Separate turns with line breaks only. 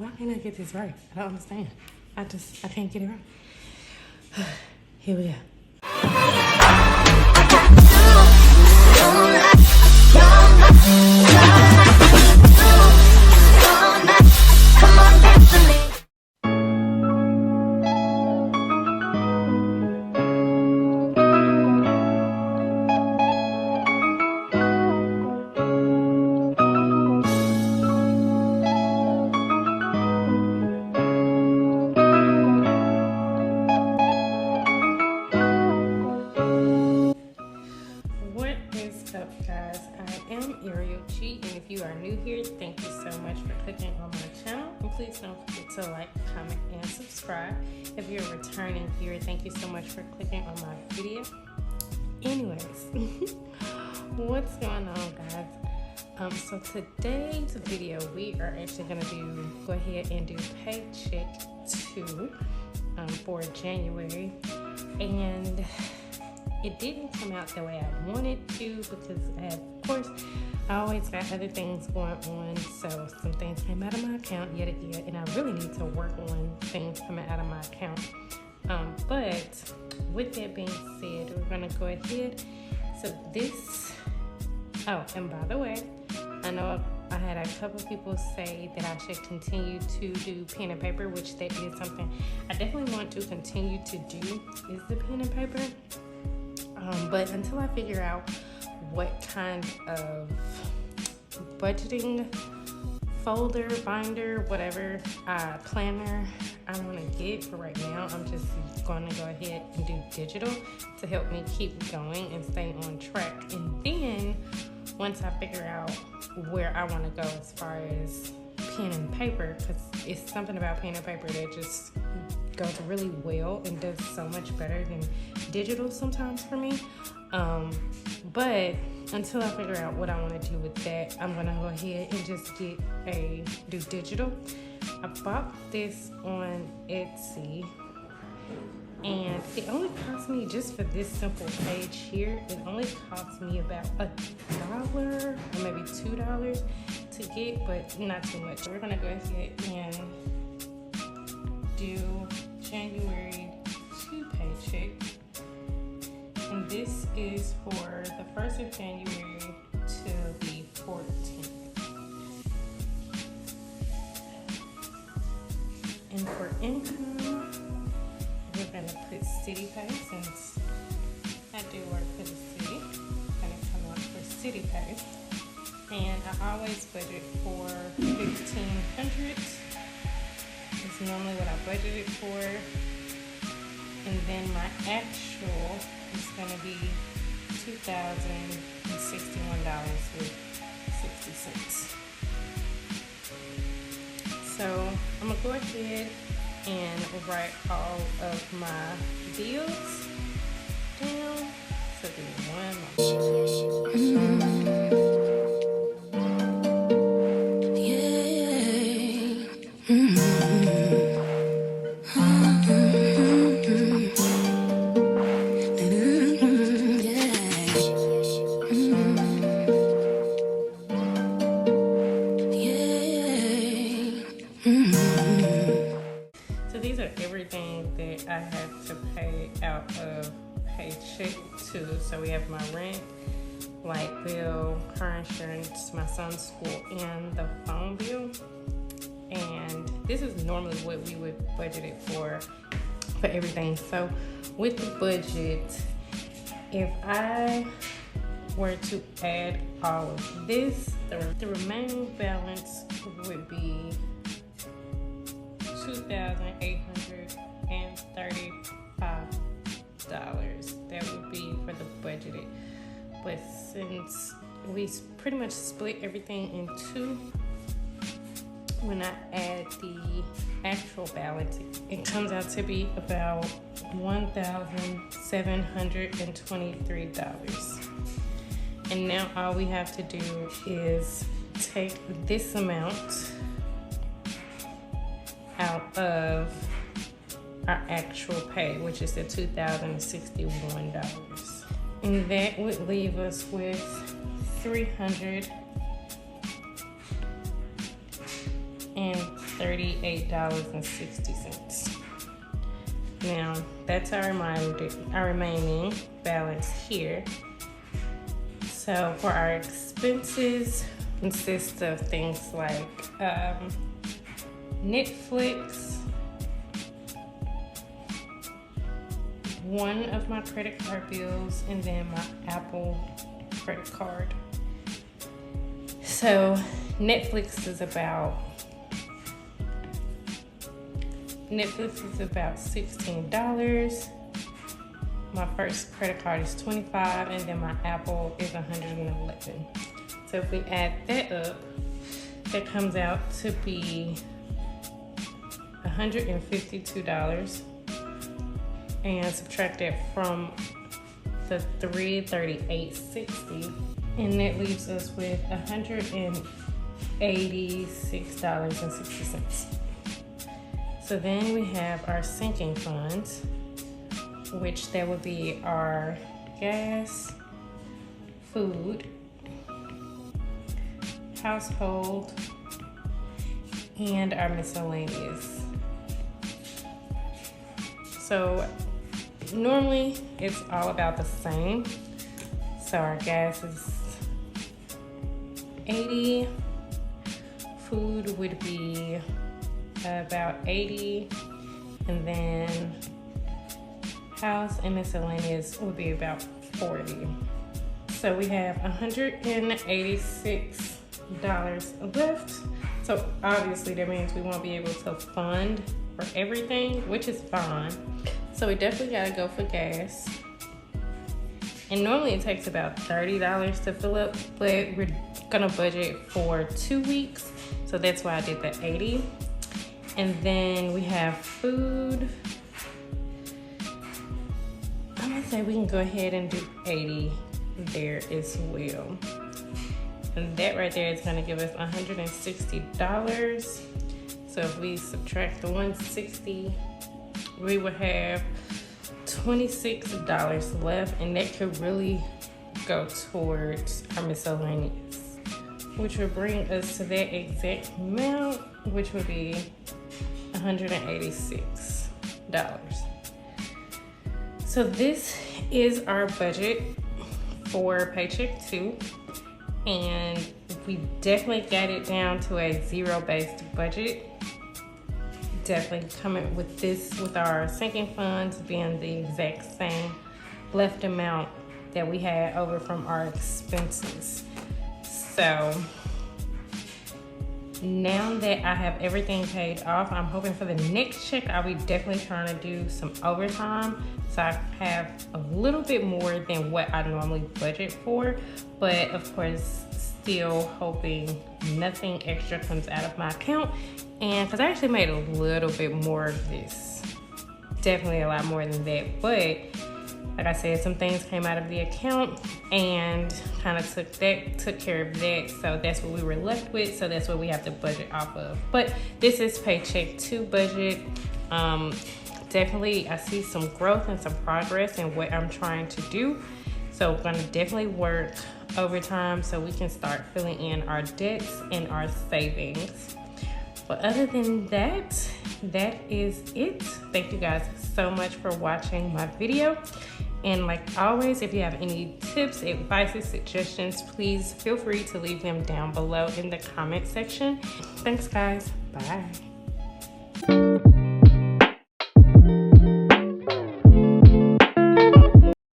Why can't I get this right? I don't understand. I can't get it right. Here we go. ArielG, and if you are new here, thank you so much for clicking on my channel, and please don't forget to like, comment, and subscribe. If you're a returning viewer, thank you so much for clicking on my video. Anyways, what's going on, guys? So today's video, we are actually going to go ahead and do Paycheck 2 for January, and it didn't come out the way I wanted to because, of course, I always got other things going on. So some things came out of my account yet again, and I really need to work on things coming out of my account. But with that being said, we're gonna go ahead. So this. Oh, and by the way, I know I had a couple people say that I should continue to do pen and paper, which that is something I definitely want to continue to do. Is the pen and paper. But until I figure out what kind of budgeting folder, binder, whatever planner I want to get for right now, I'm just going to go ahead and do digital to help me keep going and stay on track. And then once I figure out where I want to go as far as pen and paper, because it's something about pen and paper that just goes really well and does so much better than digital sometimes for me. But until I figure out what I want to do with that, I'm gonna go ahead and just do digital. I bought this on Etsy, and it only cost me, just for this simple page here, it only cost me about $1 or maybe $2 to get, but not too much. We're gonna go ahead and do January 2 paycheck, and this is for the 1st of January to the 14th. And for income, we're gonna put city pay, since I do work for the city. I'm gonna come up for city pay, and I always budget for $1,500. It's normally what I budgeted for, and then my actual is going to be $2,061.60. So I'm gonna go ahead and write all of my bills down. So give me one moment. So these are everything that I had to pay out of Paycheck 2. So we have my rent, light bill, car insurance, my son's school, and the phone bill. And this is normally what we would budget it for everything. So with the budget, if I were to add all of this, the remaining balance would be $2,835. That would be for the budgeted. But since we pretty much split everything in two, when I add the actual balance, it comes out to be about $1,723. And now all we have to do is take this amount out of our actual pay, which is the $2,061. And that would leave us with $350 $38.60. Now, that's our remaining balance here. So for our expenses, consist of things like Netflix, one of my credit card bills, and then my Apple credit card. So Netflix is about $16. My first credit card is $25, and then my Apple is $111. So if we add that up, that comes out to be $152, and subtract that from the $338.60, and that leaves us with $186.60. So then we have our sinking funds, which that would be our gas, food, household, and our miscellaneous. So normally it's all about the same. So our gas is $80, food would be about $80, and then house and miscellaneous would be about $40. So we have $186 left. So obviously that means we won't be able to fund for everything, which is fine. So we definitely gotta go for gas. And normally it takes about $30 to fill up, but we're gonna budget for 2 weeks. So that's why I did the 80. And then we have food. I'm gonna say we can go ahead and do 80 there as well. And that right there is gonna give us $160. So if we subtract the 160, we would have $26 left, and that could really go towards our miscellaneous, which would bring us to that exact amount, which would be $186. So this is our budget for Paycheck 2, and we definitely got it down to a zero-based budget. Definitely coming with this, with our sinking funds being the exact same left amount that we had over from our expenses. So now that I have everything paid off, I'm hoping for the next check I'll be definitely trying to do some overtime, so I have a little bit more than what I normally budget for, but of course still hoping nothing extra comes out of my account. And because I actually made a little bit more of this, definitely a lot more than that, but like I said, some things came out of the account and kind of took care of that. So that's what we were left with. So that's what we have to budget off of. But this is Paycheck 2 budget. Definitely, I see some growth and some progress in what I'm trying to do. So we're gonna definitely work overtime so we can start filling in our debts and our savings. But other than that, that is it. Thank you guys so much for watching my video. And like always, if you have any tips, advice, suggestions, please feel free to leave them down below in the comment section. Thanks guys, bye.